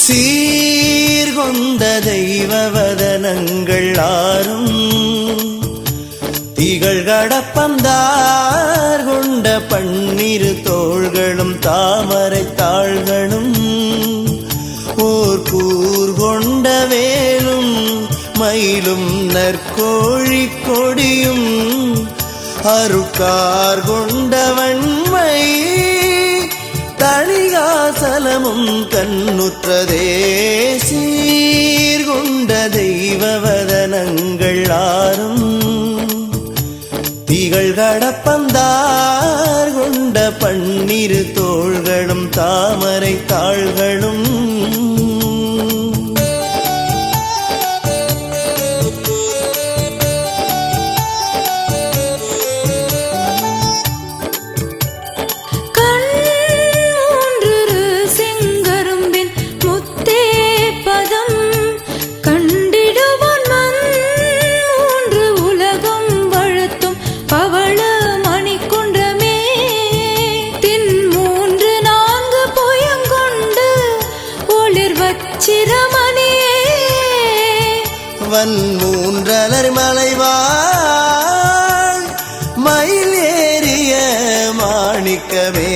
சீர்கொண்ட தெய்வவதனங்கள் ஆறும் திகழ் கடப்பந்தார் கொண்ட பன்னிரு தோள்களும் தாமரை தாள்களும் ஓர் கூர் கொண்ட வேலும் மயிலும் நற்கோழி கொடியும் அருட்கார் கொண்ட வன்மை தணிகாசலமும் கண்ணுற்றதே. சீர்கொண்ட தெய்வவதனங்கள் ஆறும் திகழ் கடப்பந்தார் கொண்ட பன்னிரு தோள்களும் தாமரை தாள்களும் மூன்றலர் மலைவாழ் மயில் ஏறிய மாணிக்கமே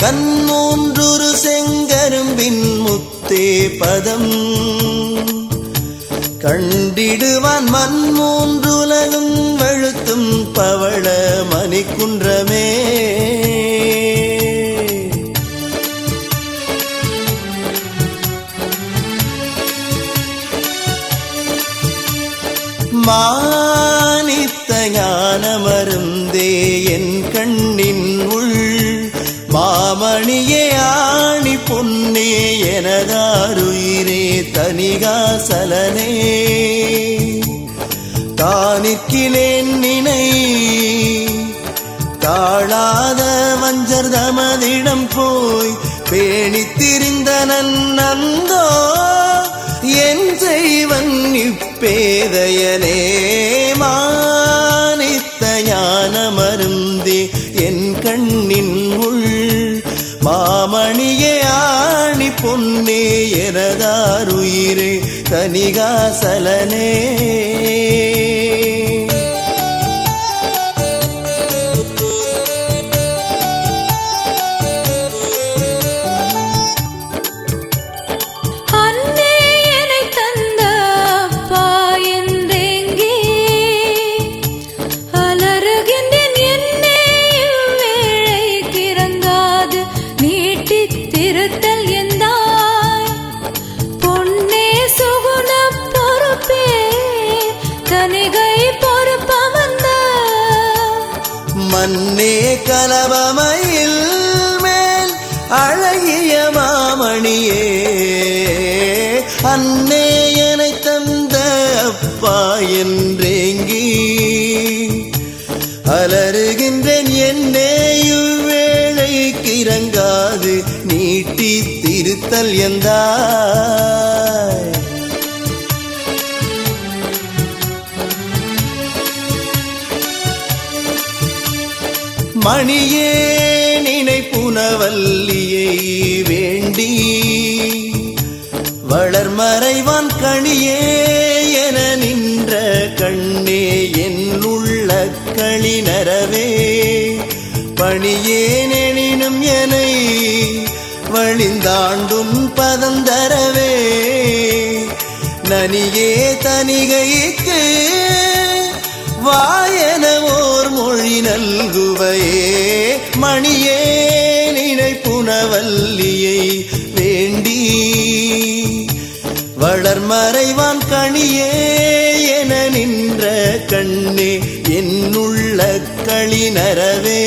கண்மூன்றுரு செங்கரும்பின் முத்தே பதம் கண்டிடுவான் மண் மூன்றுலகும் வழுத்தும் பவள மணிக்குன்றமே. மானித்த ஞானமருந்தே என் கண்ணின் உள் மாமணியே ஆணி பொன்னே எனதாருயிரே தணிகாசலனே தானிற்கிலேன் நினை தாழாத வஞ்சர் தமதிடம் போய் பேணித்திரிந்த நன்னந்தோ என் செய்வன் இப்பேதையனே. மானித்த ஞானமருந்தே என் கண்ணின் உள் மாமணியே ஆணி பொன்னே எனதாருயிரே தணிகாசலனே. மன்னே கலவமயில் மேல் அழகிய மாமணியே அன்னே என்னை தந்த அப்பா என்றேங்கி அலறுகின்றேன் என்னே இவ்வேளைக்கு இறங்காது நீட்டி திருத்தல் எந்தாய். மணியே நினைப்புனவல்லியை வேண்டி வளர்மறைவான் கணியே என நின்ற கண்ணே என் உள்ள களிநரவே பணியேனெனினும் எனை வழிந்தாண்டும் பதந்தரவே நனியே தனிகைக்கு வாயன ஓர் மொழி நல்குவையே. மணியே நினைப்புனவல்லியை வேண்டி வளர்மறைவான் கணியே என நின்ற கண்ணே என்னுள்ள களிநரவே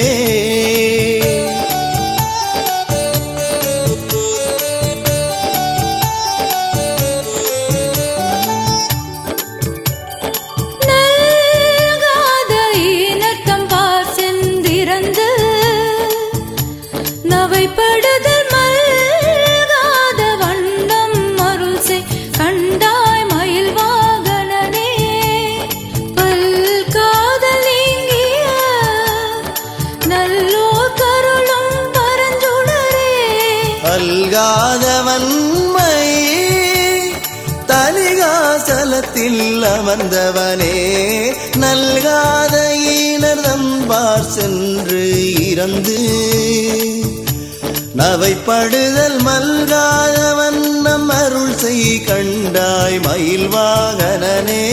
நவைப்படுதல் மல்காத வண்ணம் மருள்சை கண்டாய் மயில் வாகனனே பல்காதல் நீங்கிய நல்லோர் கருளும் பரஞ்சுடரே அல்காத வன்மை சிங்காசலத்தில் அமர்ந்தவனே நல்காத ஈனர்தம்பார் சென்று இறந்து நவைப்படுதல் மல்காத வண்ணம் அருள் செய் கண்டாய் மயில் வாகனனே.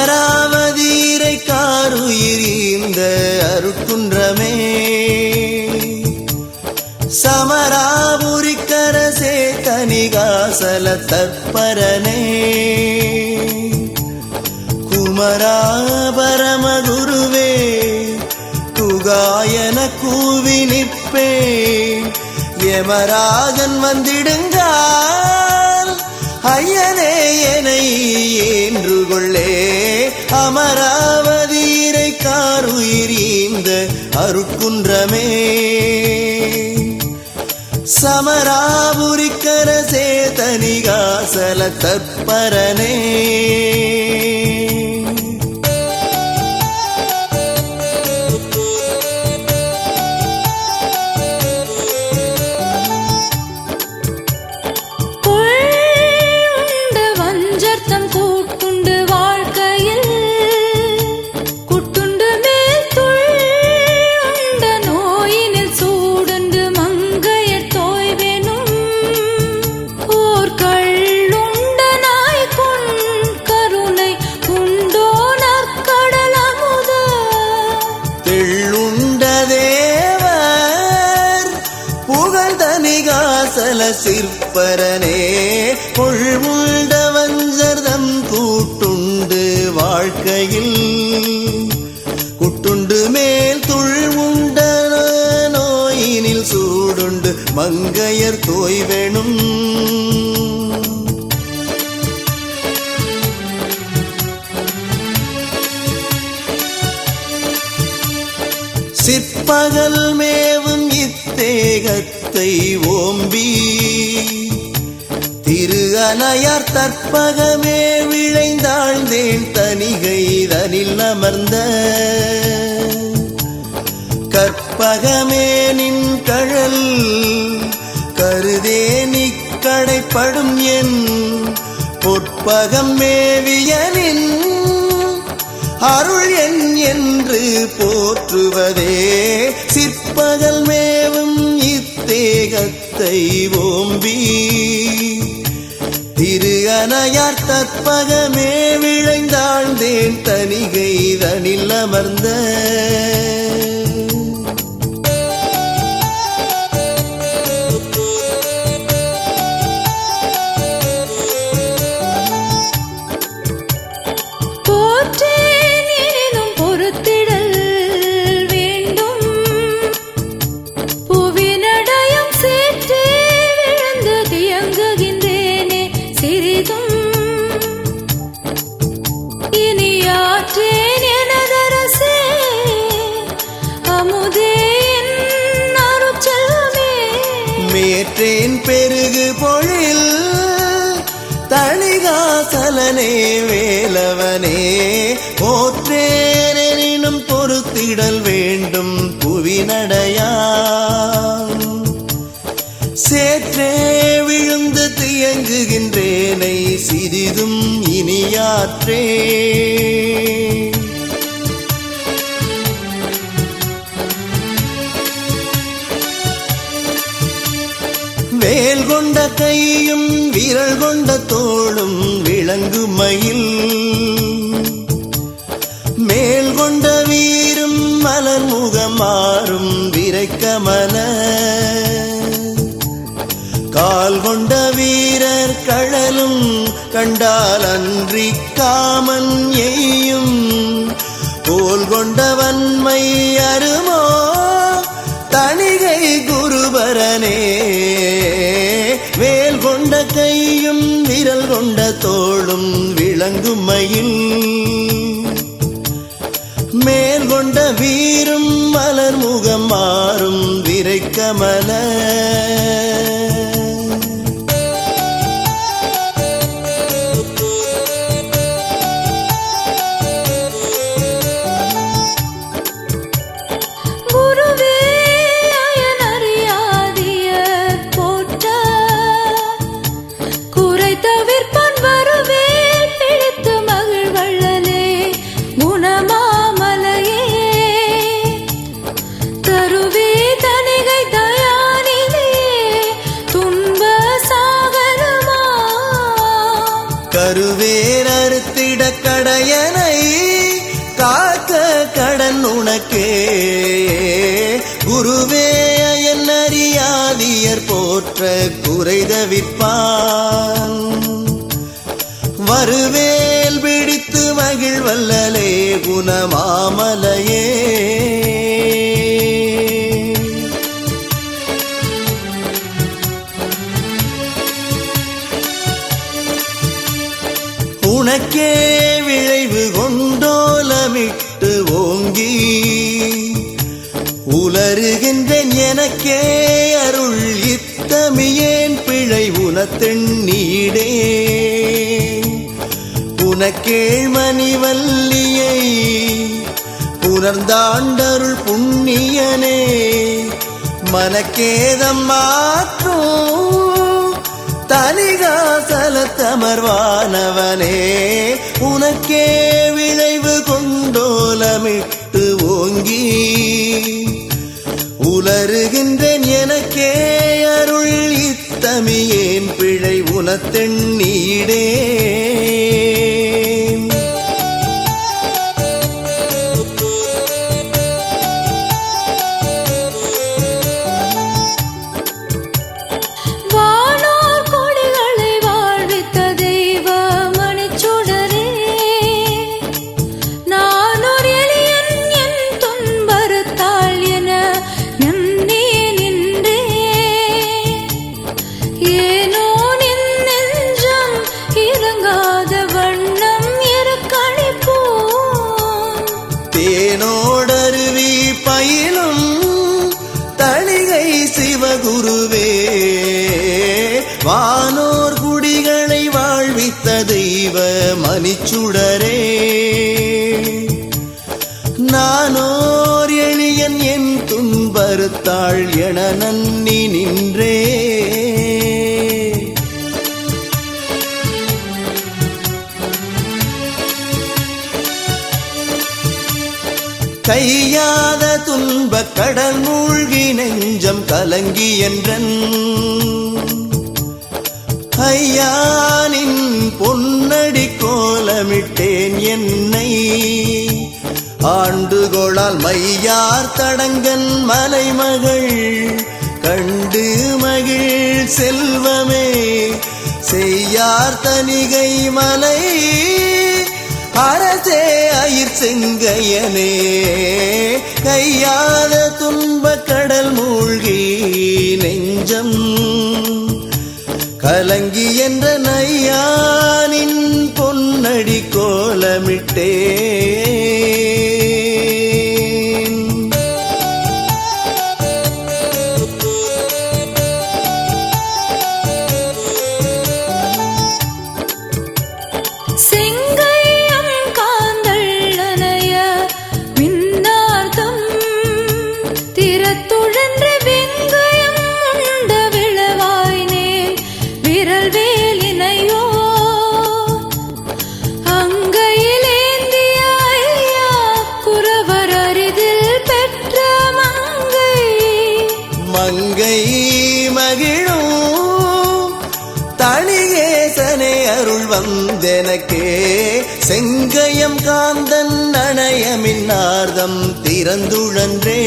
அமராவதீரை காருயிரீந்த அருட்குன்றமே சமராபுரிக்கரசே தனிகாசல தற்பரனே குமரா பரமகுருவே குகாயன கூவி நிற்பேன் யமராஜன் வந்திடுங்கால் ஐயனே என்னை ஏன்று கொள்ளே. அமராவதீரை காருயிரீந்த அருட்குன்றமே சமராபுரிக்கரசே தனிகாசல தற்பரனே. சிற்பரனே கொள்முண்ட வஞ்சர்தம் கூட்டுண்டு வாழ்க்கையில் குட்டுண்டு மேல் துள்முண்ட நோயினில் சூடுண்டு மங்கையர் தோய்வேணும். சிற்பகல் மேவும் இத்தேகத்தை ஓம்பி திரு அனையார் தற்பகமே விளைந்தாழ்ந்தேன் தனிகை தனில் அமர்ந்த கற்பகமே நின் கழல் கருதே நிக்கடைப்படும் என் பொற்பகம் மேவியனின் அருள் என் என்று போற்றுவதே. சிற்பகல் மேவும் இத்தேகத்தை ஓம்பி திரு அனையார் தற்பகமே விளைந்தாழ்ந்தேன் தனிகை தனில் அமர்ந்த மேற்றேன் பெருகு பொழில் தணிகாசலனே வேலவனே போற்றேனும் பொறுத்திடல் வேண்டும் புவிநடையான் சேற்றே விழுந்து தியங்குகின்றேனை சிறிதும் இனியாற்றே. வேல் கொண்ட கையும் விரல் கொண்ட தோளும் விளங்கு மயில் மேல் கொண்ட வீரும் மலர் முகமாறும் விரைக்கமல கால் கொண்ட வீரர் கழலும் கண்டால் அன்றி காமன் எய்யும் கோல் கொண்ட வன்மை அருமோ தணிகை குருபரனே. வேல் கொண்ட கையும் விரல் கொண்ட தோளும் விளங்கும் மயில் மேல் கொண்ட வீரும் மலர் முகம் மாறும் விரைக்கமல உனக்கே குருவே என்னறியாதியர் போற்ற குறைதவிப்பான் வருவேல் பிடித்து மகிழ்வல்லலே குணமாமலையே உனக்கே விளைவு கொண்டோலமிட்டு ஓங்கி உலருகின்றேன் எனக்கே அருள் இத்தமியேன் பிழை உனத்தெண்ணீடே உனக்கேள் மணிவல்லியை புனர்ந்தாண்டருள் புண்ணியனே மனக்கேதம் மாற்றும் தலிகாசலத்தமர்வானவனே உனக்கே விளைவு கொண்டோலமிட்டு ஓங்கி உலருகின்றேன் எனக்கே அருள் இத்தமியேன் பிழை உனத்தெண்ணீடே தேனோடருவி பயிலும் தளிகை சிவகுருவே வானோர் குடிகளை வாழ்வித்த தெய்வ மணிச்சுடரே நானோர் எளியன் என் துன்பறுத்தாள் என நன்னி நின்றே கையாத துன்ப கடல் மூழ்கி நெஞ்சம் கலங்கி என்றன் ஐயானின் பொன்னடி கோலமிட்டேன் என்னை ஆண்டுகோளால் மையார் தடங்கன் மலைமகள் கண்டு மகிழ் செல்வமே செய்யார் தனிகை மலை அரசே அயிர் செங்கையனே கையாத துன்ப கடல் மூழ்கி நெஞ்சம் கலங்கி என்ற நையானின் பொன்னடி கோலமிட்டே மங்கை மகிழும் தணிகேசனே அருள் வந்தெனக்கே செங்கயம் காந்தன் அணையமின்னார்தம் திறந்துழன்றே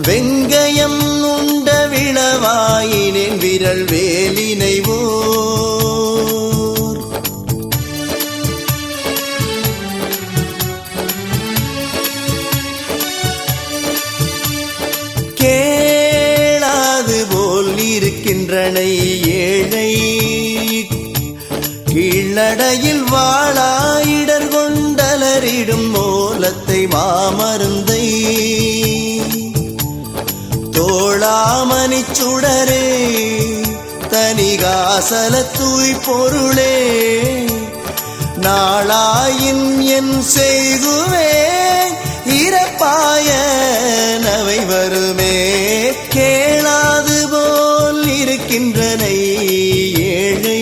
வெங்கயம் உண்ட விளவாயினின் விரல் வேலினைவோ கேளாது போல் இருக்கின்றனை ஏழை கீழடையில் வாழாயிடர் கொண்டலரிடும் மூலத்தை மாமருந்தை தோளாமணிச் சுடரே தனிகாசல தூய் பொருளே நாளாயின் என் செய்குவே இறப்பாய நவை வருமே கேளாது போல் இருக்கின்றனை ஏழை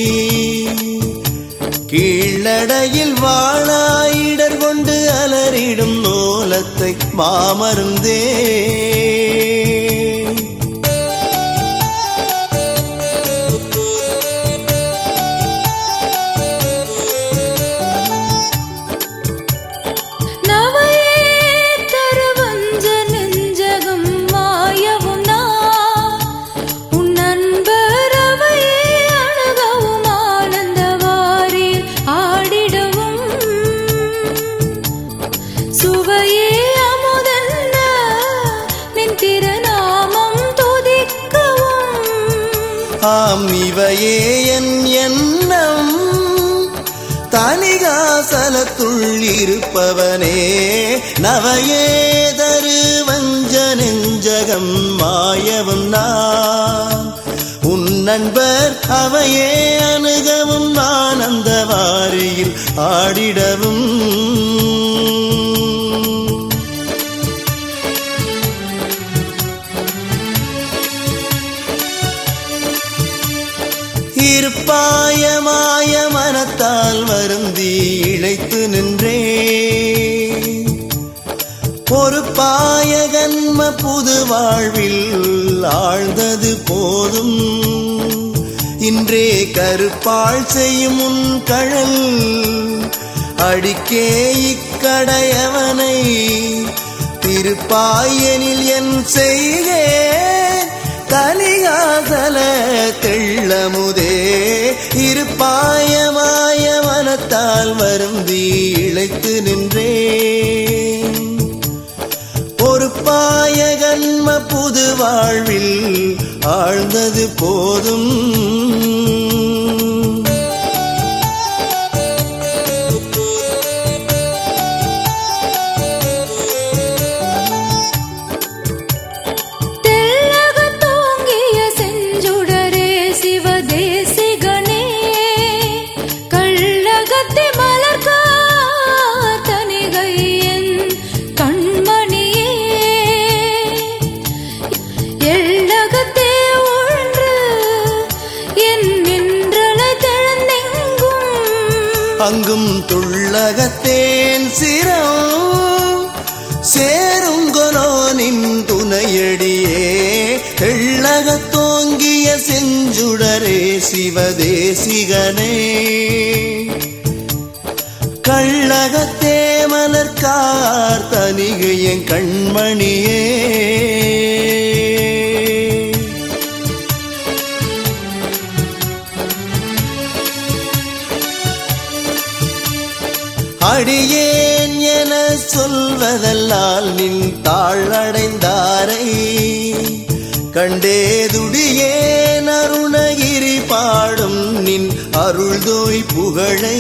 கீழடையில் வாழாயிடர் கொண்டு அலறிடும் மூலத்தை மாமருந்தே நவ ஆம் இவையே என் எண்ணம் தனிகாசலத்துள் இருப்பவனே நவையே தரு வஞ்ச நெஞ்சகம் மாயவும் நான் உன் நண்பர் அவையே அணுகவும் நான் அந்த வாரியில் ஆடிடவும் இருப்பாய மாய மனத்தால் வருந்தி இழைத்து நின்றே பொறுப்பாய கன்ம புது வாழ்வில் ஆழ்ந்தது போதும் இன்றே கருப்பாள் செய்யும் உன் கழல் அடிக்கே இக்கடையவனை திருப்பாயனில் என் செய்கே தனிகாசல தெள்ளமுதே இருப்பாயமாய மனத்தால் வருந்தி இழைத்து நின்றேன் பொறுப்பாய கன்ம புது வாழ்வில் ஆழ்ந்தது போதும் அங்கும் துள்ளகத்தேன் சிரம் சேருங்கொலோனின் துணையடியே எள்ளகத்தோங்கிய செஞ்சுடரே சிவதேசிகனே கள்ளகத்தே மலர்கார் தனிகையன் கண்மணியே அடியேன் என சொல்வதல்லால் நின் தாழடைந்தாரை கண்டேதுடியேன் அருணகிரி பாடும் நின் அருள்தோய் புகழை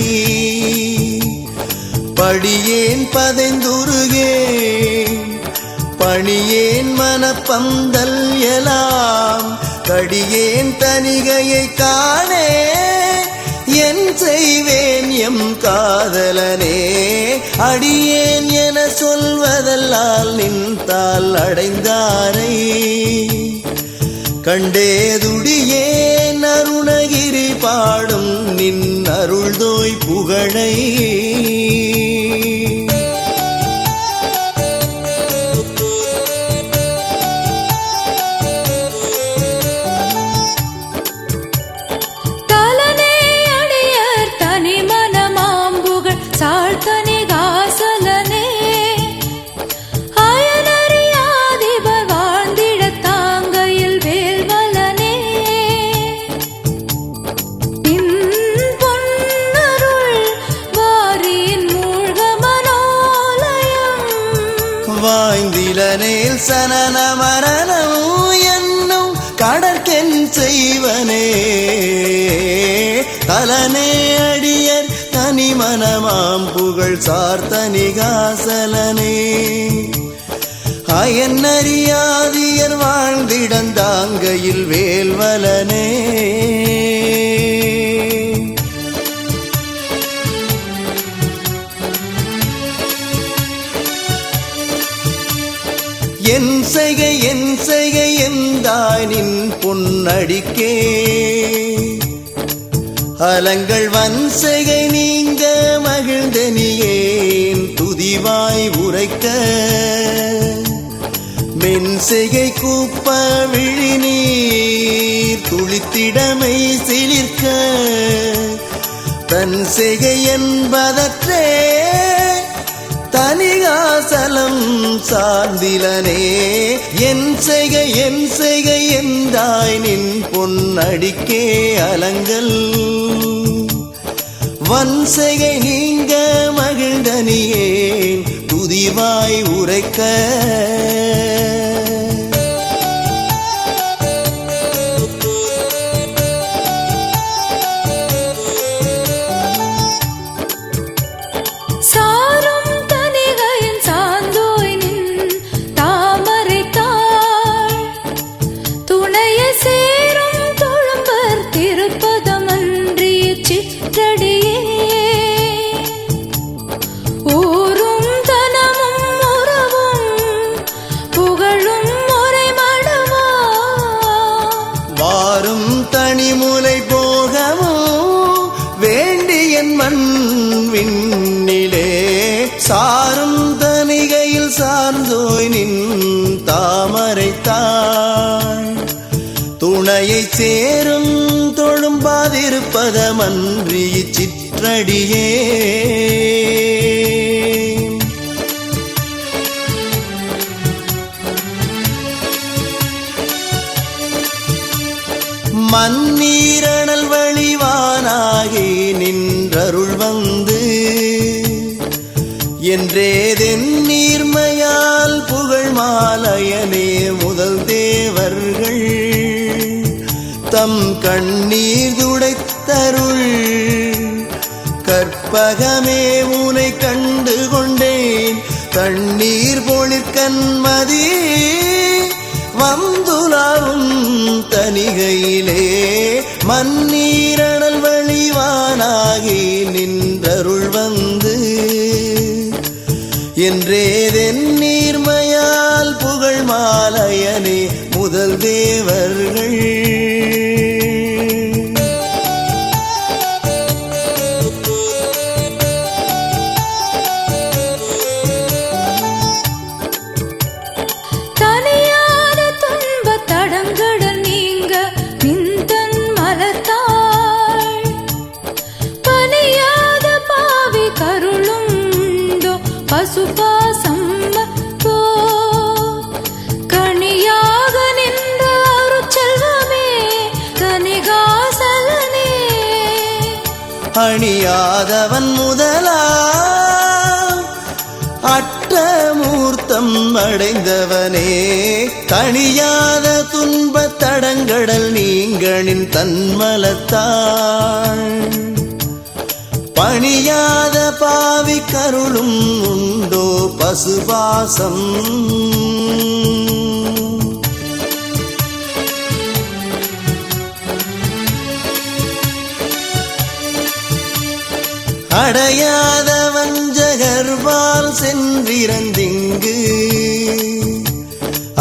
படியேன் பதைந்துருகே பணியேன் மனப்பந்தல் எலாம் கடியேன் தனிகையை காணே என் செய்வேன் எம் காதலனே அடியேன் என சொல்வதல்லால் நின்றால் அடைந்தாரை கண்டேதுடியேன் அருணகிரி பாடும் நின் அருள்தோய் புகழை வாய்ந்திலனேல் சனன மரணம் என்னும் கடற்கென் செய்வனே தலனே அடியர் தனி மனமாம் புகழ் சார்த்தனிகாசலனே அயன்னறியாதியர் வாழ்ந்திடந்தாங்கையில் வேல்வலனே என் செய்கை எந்தாய் நின் பொன்னடிக்கே அலங்கள் வன்செய்கை நீங்க மகிழ்ந்தனியேன் துதிவாய் உரைக்க மென்செய்கை கூப்ப விழிநீர் துளித்திடமை சிலிர்க்க தன் செய்கை என்பதற்றே தனிகாசலம் சார்ந்திலனே என் செய்கை எந்தாய் நின் பொன்னடிக்கே அலங்கள் வன்செய்கை நீங்க மகிழ்ந்தனியேன் துதிவாய் உரைக்க சாரும் தனிகையில் சார்ந்தோய் நின் தாமரைத்தாள் துணையை சேரும் தொழும்பாதிருப்பதமன்றி சிற்றடியே மண்ணீரணல் வழிவானாகி நின்றருள் வந்து என்றேதென் நீர்மையால் புகழ் மாலையனே முதல் தேவர்கள் தம் கண்ணீர் துடைத்தருள் கற்பகமே உனை கண்டு கொண்டேன் தண்ணீர் பொழிற்கண்மதி வந்துலாவும் தனிகையிலே மண்ணீரணல் வழிவானாகி நின்றருள் வந்து என்றேதென் நீர்மையால் புகழ் மாலையனே முதல் தேவர்கள் அணியாதவன் முதலா அட்டமூர்த்தம் அடைந்தவனே தணியாத துன்பத் தடங்கடல் நீங்களின் தன்மலத்தாள் பணியாத பாவி கருளும் உண்டோ பசுபாசம் அடையாத வஞ்சகர்பால் சென்றிறந்திங்கு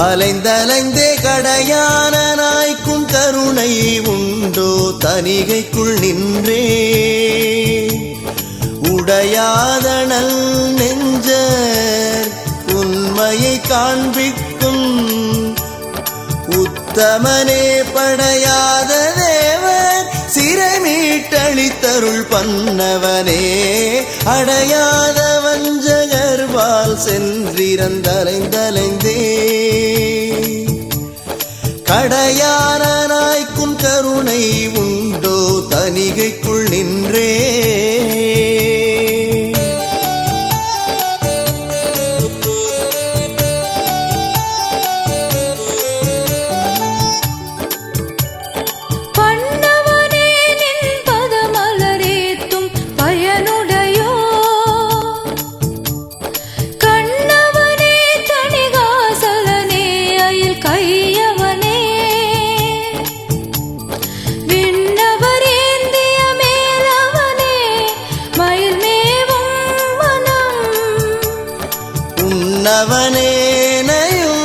அலைந்தலைந்தே கடையான நாய்க்கும் கருணை உண்டோ தனிகைக்குள் நின்றே உடையாத நல் நெஞ்சர் உண்மையை காண்பிக்கும் உத்தமனே படையாத தேவர் சிறை மீட்டளித்தருள் பண்ணவனே அடையாத வஞ்சகர்பால் சென்றிறந்தலைந்தலைந்தே கடையான நாய்க்கும் கருணை உண்டோ தனிகைக்குள் நின்றே உன்னவனேனையும்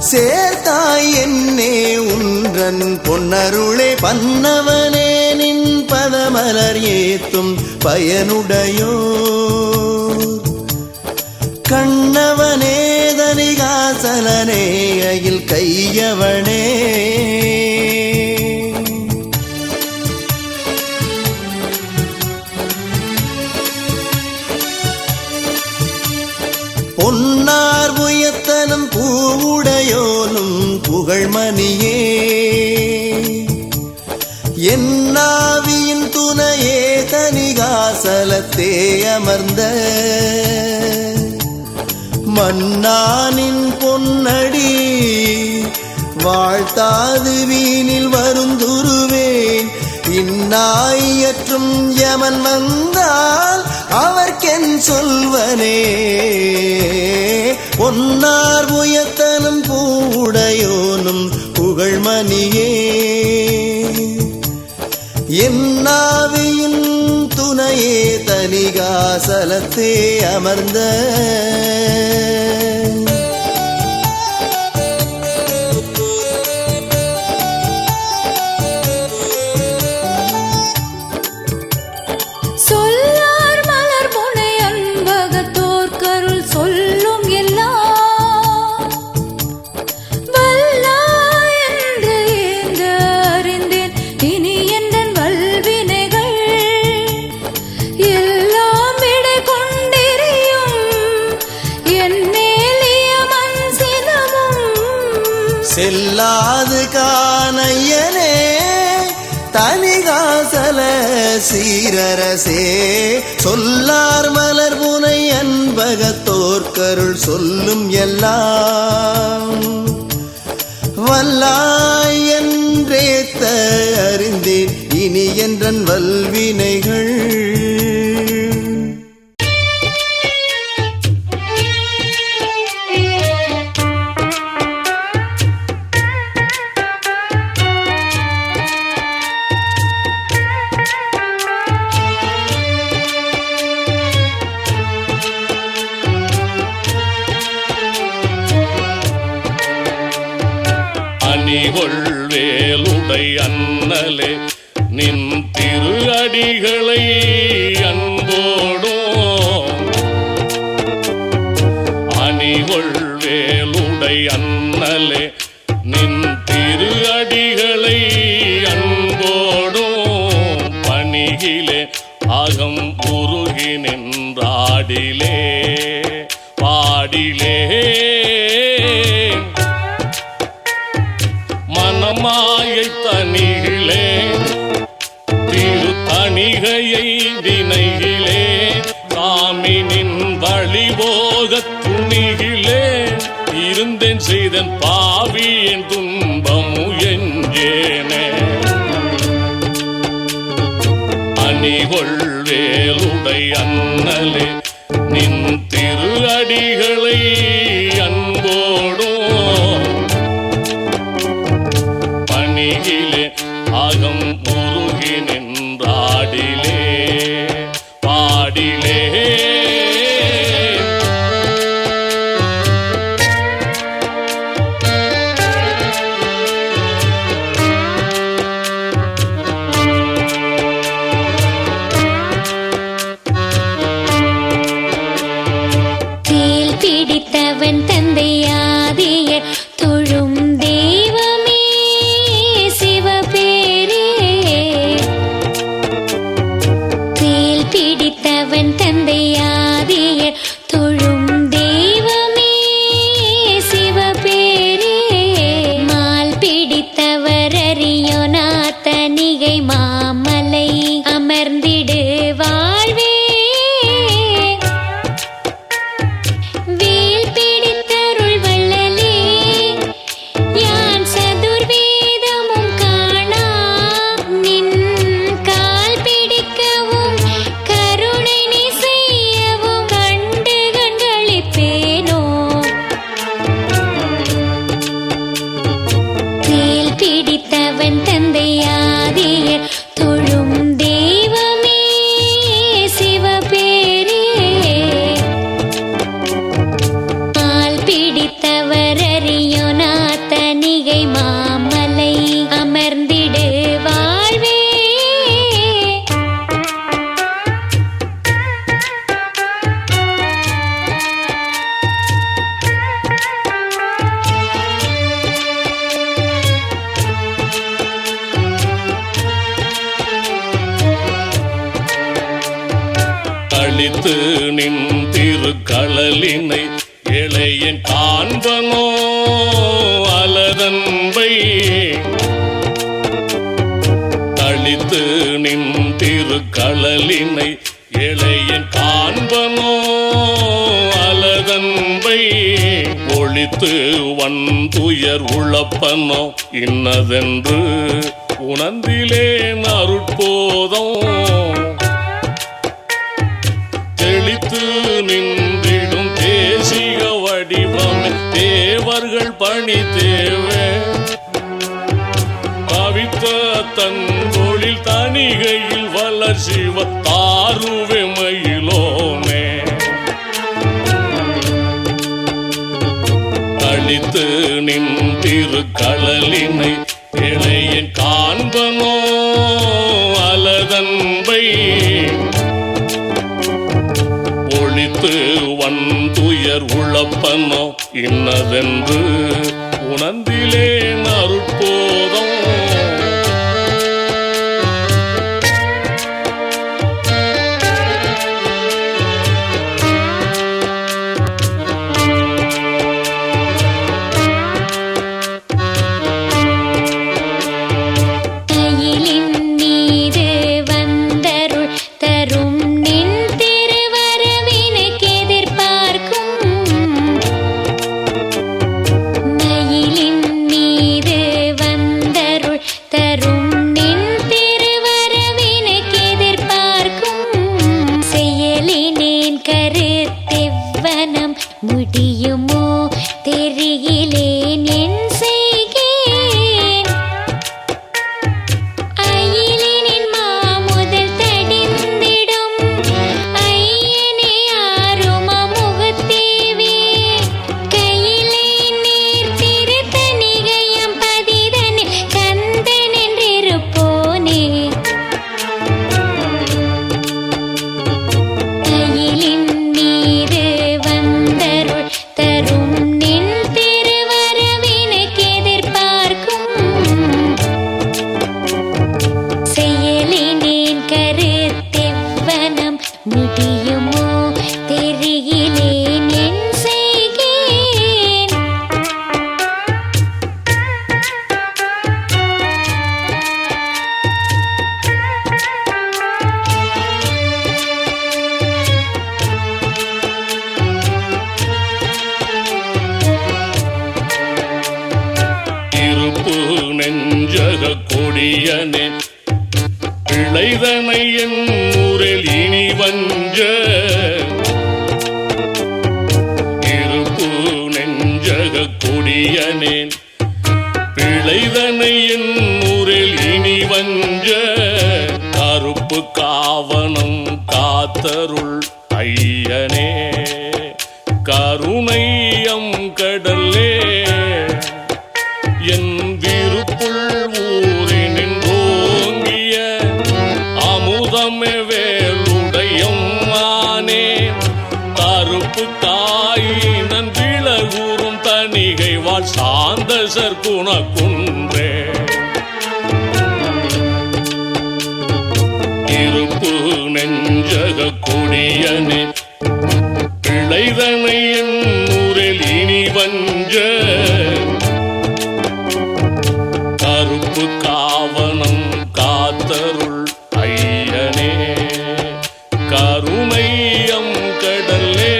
சேர்த்தாய் என்னே உன்றன் பொன்னருளே பன்னவனே நின் பதமலர் ஏத்தும் பயனுடையோ கண்ணவனே தனிகாசலனே அயில் கையவனே பொன்னார் உயத்தனும் பூவுடையோனும் புகழ்மணியே என்னாவியின் துணையே தனிகாசலத்தே அமர்ந்த மன்னானின் பொன்னடி வாழ்த்தாது வீணில் வருந்துருவேன் இந்நாயற்றும் யமன் வந்தால் அவர்க்கென் சொல்வனே பொன்னார் உயத்தனும் பூவுடையோனும் புகழ்மணியே என்னாவியின் துணையே தனிகாசலத்தே அமர்ந்த சொல்லார் மலர் புனை அன்பர் செல்லாது காணையனே தனிகாசல சீரரசே சொல்லார் மலர் புனை அன்பகத்தோர்க்கருள் சொல்லும் எல்லாம் வல்லாய் என்றேத்த அறிந்தேன் இனி என்றன் வல்வினைகள். அணிகொள்வேலுடை அண்ணலே நின் திரு அடிகளை அன்போடும் அணிகொள்வேலுடை அண்ணலே நின் திரு அடிகளை அன்போடும் பணிகிலே அகம் உருகி நின்றாடிலே பாடிலே மனமாயை தனிகளே திரு தணிகையை வினைகளே சாமினின் வழிபோக துணிகளே இருந்தேன் செய்தன் பாவியின் துன்பமு எஞ்சேனே. அணிகொள்வேலுடை அண்ணலே நின் திரு அடிகளை அன்போடும் பணிகிலே அகம் உருகி நின்றாடிலே பாடிலே தேல் பிடித்தவன் தந்தையாதிய தொழும் தெய்வமே சிவபேரே. தேல் பிடித்தவன் தந்தையாதிய தொழும் தெய்வமே சிவபேரே. மால் பிடித்தவர் அறியோனா தணிகை மாமலை அமர்ந்திடு வாழ்வே. வேல் பிடித்தருள் வள்ளலே யான் சதுர்வேதமும் காணா நின் கால் பிடிக்கவும் கருணை நீ செய்யவும் கண்டு கண்களிப்பேனோ. வேல் பிடித்தவன் தந்தையாதிய தொழும் தெய்வமே சிவபேரே. மால் பிடித்தவர் அறியோனா தணிகை மாமலை அமர்ந்திடு வாழ்வே. அழித்து நின் திருக்களலினை இளையன் காண்பனோ அலதன்பை. அழித்து நின் திருக்களலினை இளையன் காண்பனோ அலதன்பை. ஒழித்து வன்துயர் உழப்பனோ இன்னதென்று உணர்ந்திலேன் அருட்போதம். தெளித்து நின்றிடும் தேசிக வடிவம் தேவர்கள் பணி தேவே. கவித்த தன்கொழில் தணிகையில் வளர் சிவ தாருவெமையிலோனே. அழித்து நின் திருக்களலினை இளையன் காண்பனோ அலதன்பை. ஒழித்து வன்துயர் உழப்பனோ இன்னதென்று உணர்ந்திலேன் அருட்போதம். கொடியனே பிழைதனை என் ஊரில் இனி வஞ்ச இருப்பு நெஞ்சக கொடியனேன் பிழைதனை என் ஊரில் இனி வஞ்ச கருப்பு காவனம் காத்தருள் ஐயனே கருணையம் கடலே என் விருப்புள் ஊரினின் ஓங்கிய அமுதமே வேலுடையம் ஆனே கருப்பு காயினன் விலகூறும் தணிகை வாழ் சாந்த சற்குண குன்றே இருப்பு நெஞ்சக கொடியனே பிழைதனை என் ஊரில் இனி வஞ்ச கருப்பு காவனம் காத்தருள் ஐயனே கருணையம் கடலே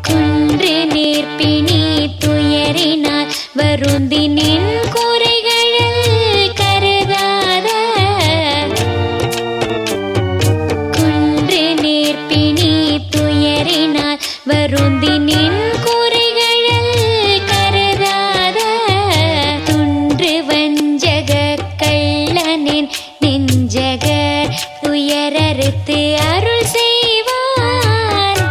குன்று நேர்ப்பினி துயரினால் வருந்தி நின் குறைகளில் கருதாத குன்று நேர்ப்பினி துயரினால் வருந்தி நின் குறைகளில் கருதாத துன்று வஞ்சக கள்ளனின் நெஞ்சகர் துயரறுத்து அருள் செய்வான்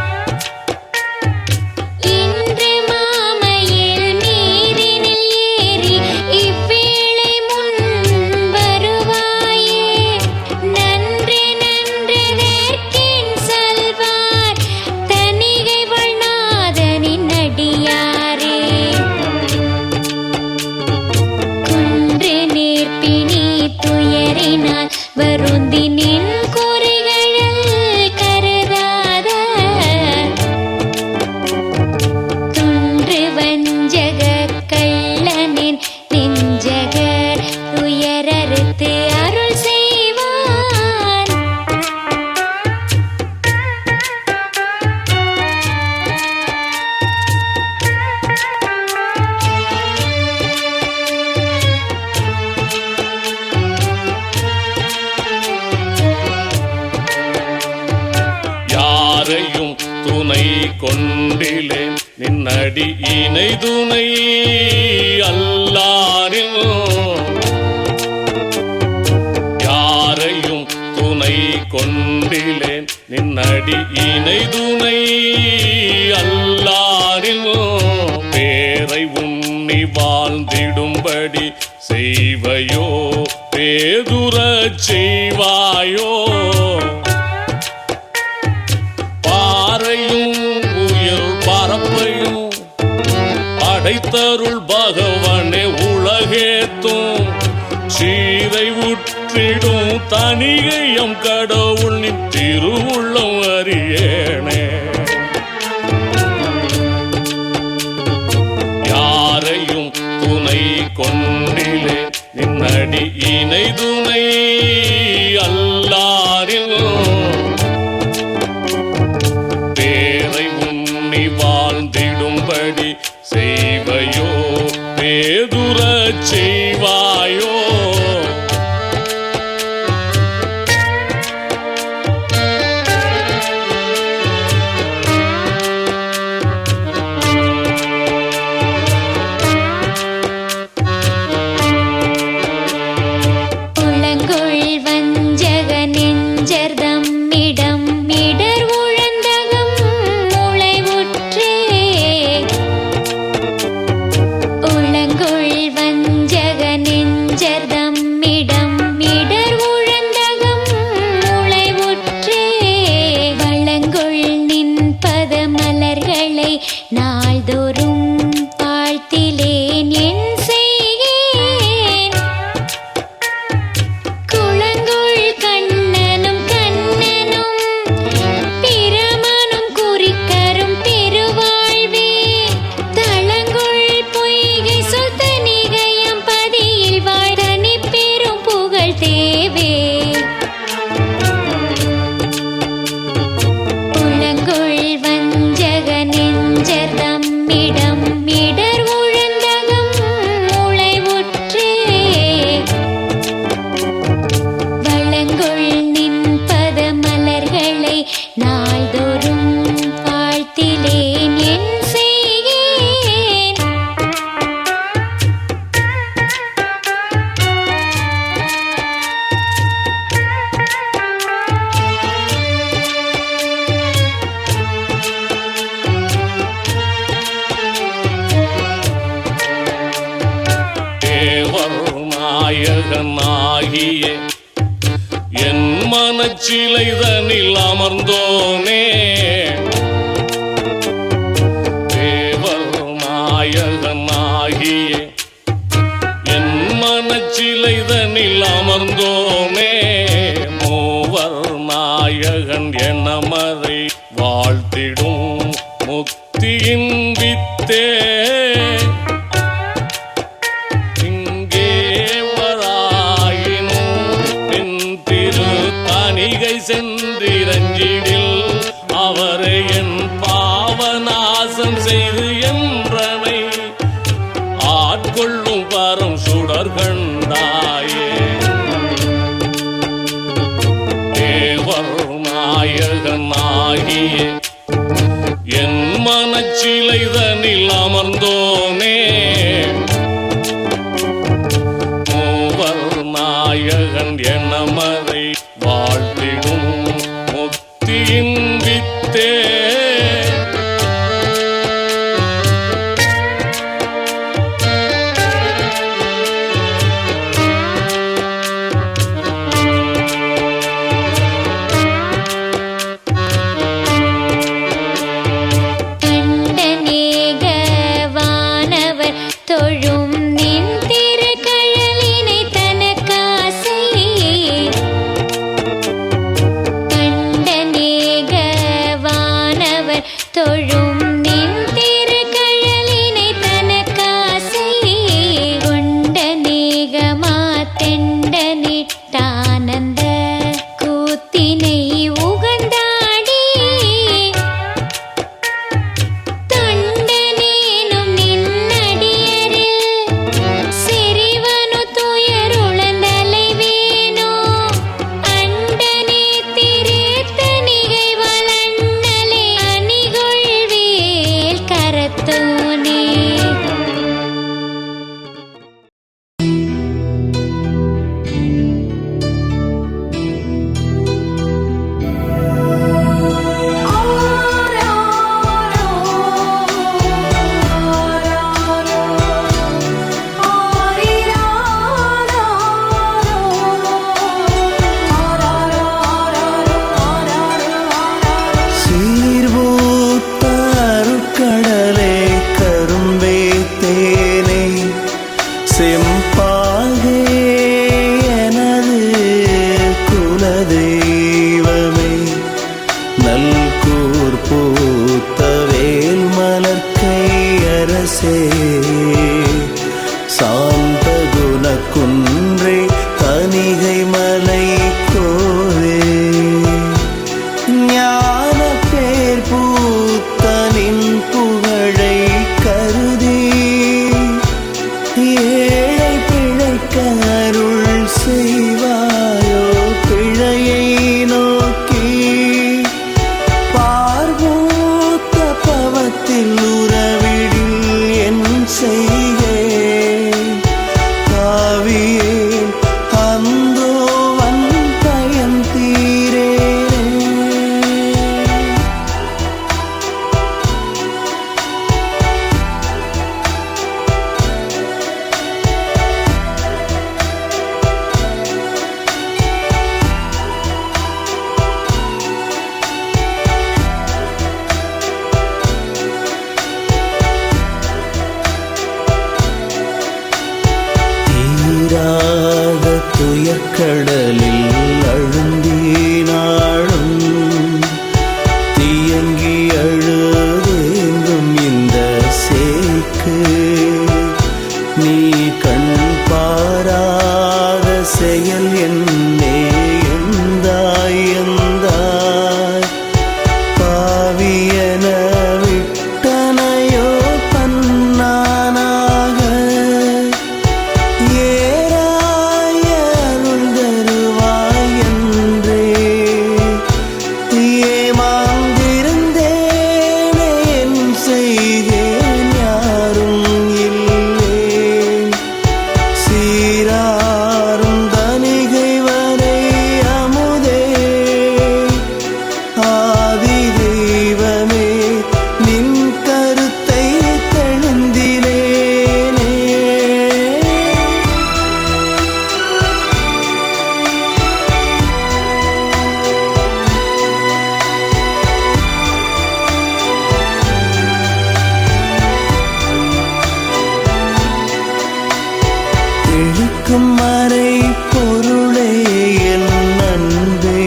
இன்று மாமையில் மீதினில் ஏறி இவ்வேளை முன் வருவாயே நன்று நன்றதற்கின் சொல்வார் தணிகை வண்ணாதனின் அடியாரே குன்று நேர்ப்பினி துயரினால் வருந்தி நின் குறைகளில் கருதாத துன்று வஞ்சக கள்ளனின் நெஞ்சகர் துயரறுத்து அருள் செய்வான் யாரையும் துணை கொண்டிலேன் நின்னடி இணை துணை அல்லாரில் யாரையும் துணை கொண்டிலேன் நின்னடி இணை துணை அல்லாரில் பேரை உண்ணி வாழ்ந்திடும்படி செய்வையோ பேதுரச் செய்வாயோ பாறையும் உயர் பரப்பையும் படைத்தருள் பகவனே உலகேத்தும் சீரை உற்றிடும் தணிகையம் கடவுள் நின் திருவுள்ளம் அறியேனே யாரையும் துணை கொண்டிலே நின்னடி இணை துணை அல்லாரில் பேரை உண்ணி வாழ்ந்திடும்படி செய்வையோ பேதுரச் செய்வாயோ உளங்குள் வஞ்சக நெஞ்சர் தம்மிடம் இடர் உழந்தகம் முளைவுற்றே உளங்குள் வஞ்சக நெஞ்சர் தம்மிடம் இடர் உழந்தகம் முளைவுற்றே வளங்குள் நின் பத மலர்களை நாள்தோறும் வாழ்த்திலேன் என் செய்கேன் குளங்குள் கண்ணனும் கண்ணனும் பிரமனும் குறிக்கரும் பெருவாழ்வே தளங்குள் பொய்கை சொத்த நிகயம் பதியில் வாழ்தனி பெரும் நாயகனாகிய என் மனச்சிலைதனில் அமர்ந்தோனே தேவர் நாயகனாகிய என் மனச்சிலைதனில் அமர்ந்தோனே மூவர் நாயகன் எனமறை வாழ்த்திடும் முக்தியின் வித்தே இங்கே வராயினும் என் திரு தணிகை சென்றிரஞ்சிடில் அவரை என் பாவநாசம் செய்து என்றனை ஆட்கொள்ளும் பரம் சுடர் கண்டாயே தேவர் நாயகனாகிய என் மனச்சிலைதனில் அமர்ந்தோனே மூவர் நாயகன் எனமறை வாழ்த்திடும் முக்தியின் வித்தே கண்டநேக வானவர் தொழும் நின் திருக்கழலினை தனக்காசை கண்டநேக வானவர் தொழும் நின் திருக்கழலினை தனக்காசை கொண்டநேக மாத்தெண்டனிட்டானந்த கூத்தினை உகந்தாடி தொண்டனேனும் நின்னடியரில் சிறிவனு துயருளந்தலைவேனோ அண்டனே திருத்தணிகை வளன்னலே அணிகொள்வேல் கரத்தோனே சீர்பூத்தாருக்கடலே கரும்பே தேனே செம்பாகே எனது குலதெய்வமே நல்கூர் பூத்த வேல் மலர்க்கை அரசே சாந்த குணக்குன்றே தணிகை மலை கோவே ஞான பேர் பூத்த நின் புகழை கருதி ஏழை பிழைக்க அருள் செய்வாயோ பிழையை நோக்கி பார்வோத்த பவத்தில் உறவிடில் என் களிக்கும் மறை பொருளே என் அன்பே,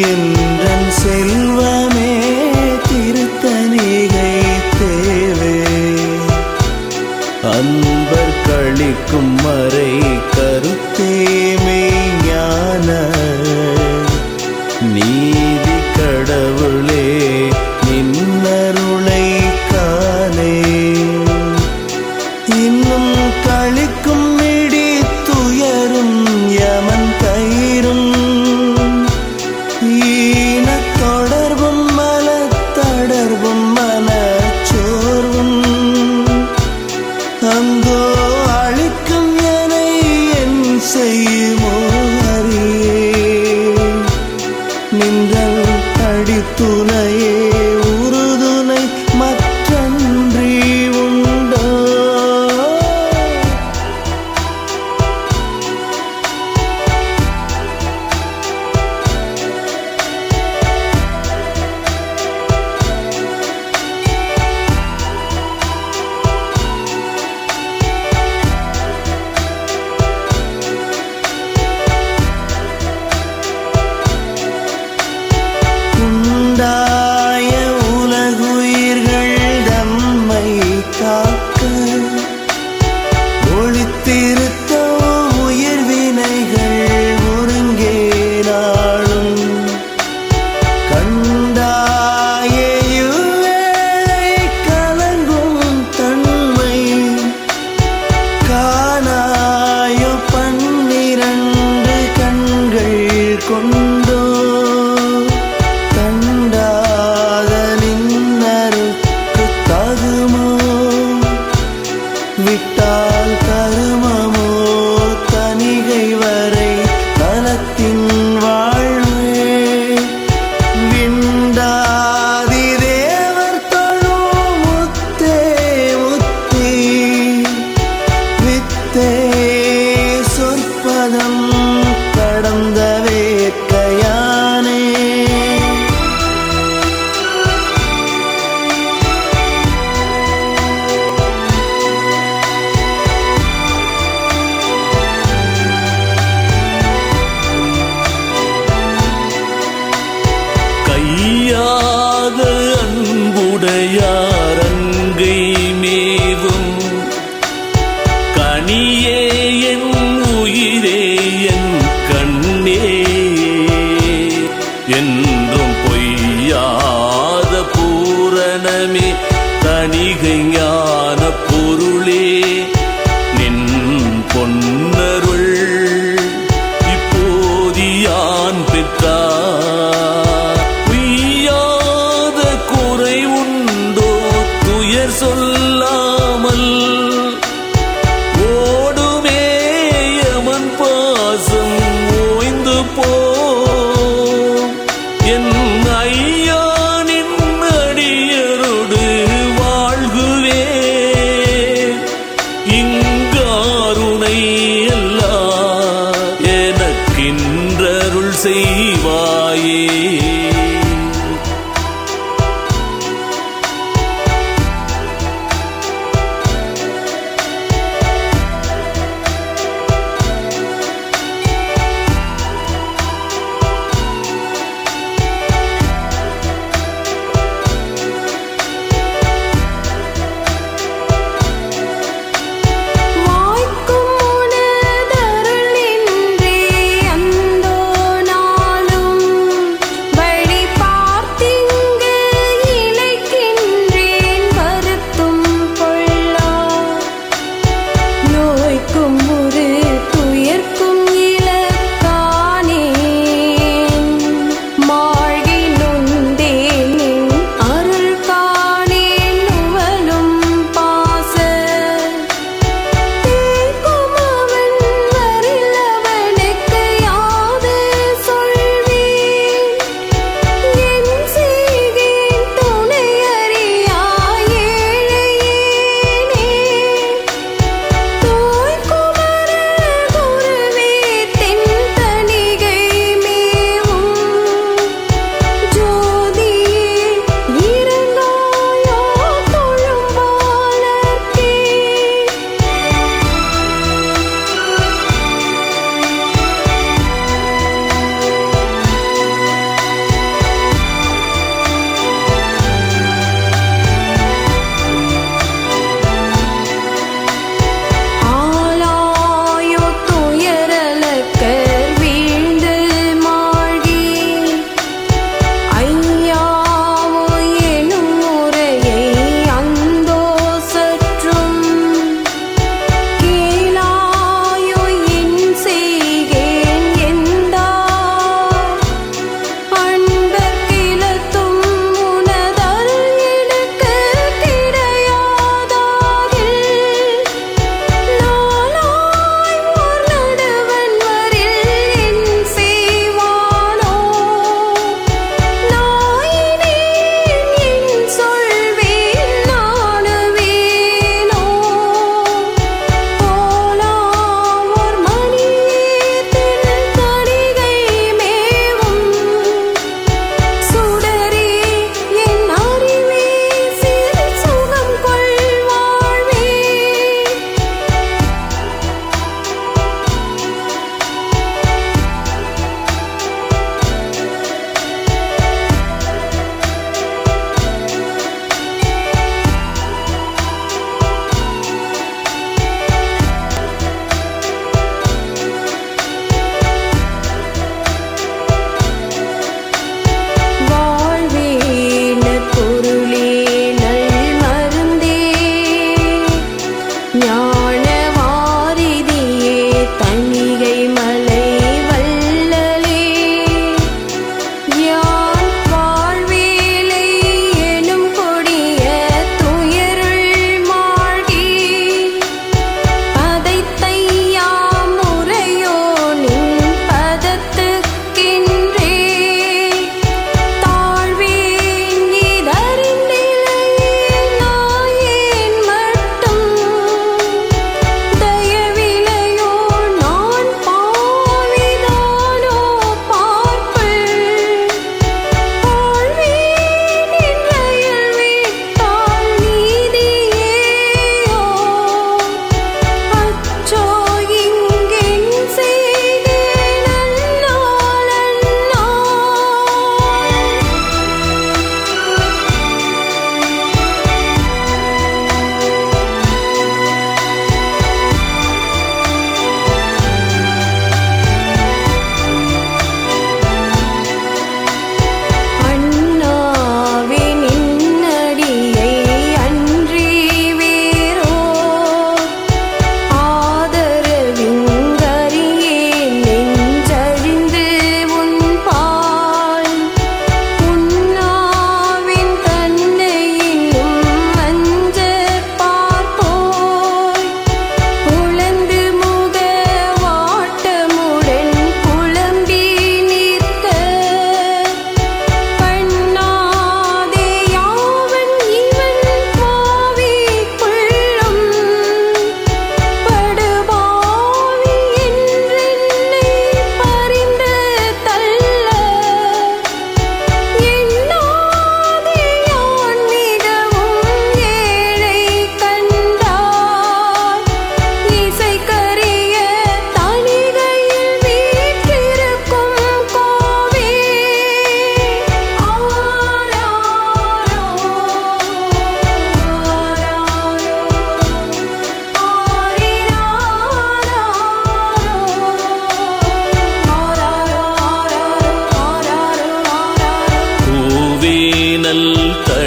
என்றன் செல்வமே திருத்தணிகை தேவே. அன்பர் களிக்கும் மறை கருத்தே மெய்ஞான நீதி கடவுளே நின்னருளை காணே. இன்னும் களிக்கும் இடி துயரும் யமன் கயிறும் ஈன தொடர்பும் மலத்தடர்பும் மனச்சோர்வும் அங்கோ அழிக்கும் என என் செய்யுமோ அறியே. நின்றல் அடித்துணையே உறுதுணை மற்றன்றி உண்டோ. உண்டாய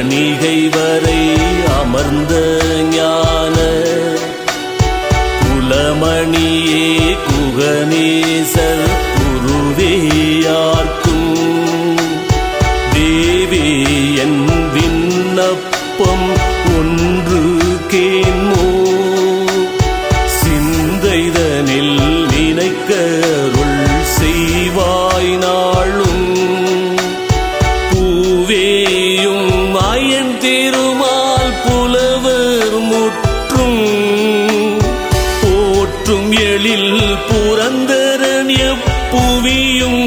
தணிகை வரை அமர்ந்த ஞான குலமணியே குகநேசர் குருவேயார்க்கும் தேவே என் விண்ணப்பம் ஒன்று கேன்மோ சிந்தைதனில் நினைக்கருள் செய்வாய் நாளும் பூவேயும் அயன் திருமால் புலவர் முற்றும் போற்றும் எழில் புரந்தரன் எப்புவியும்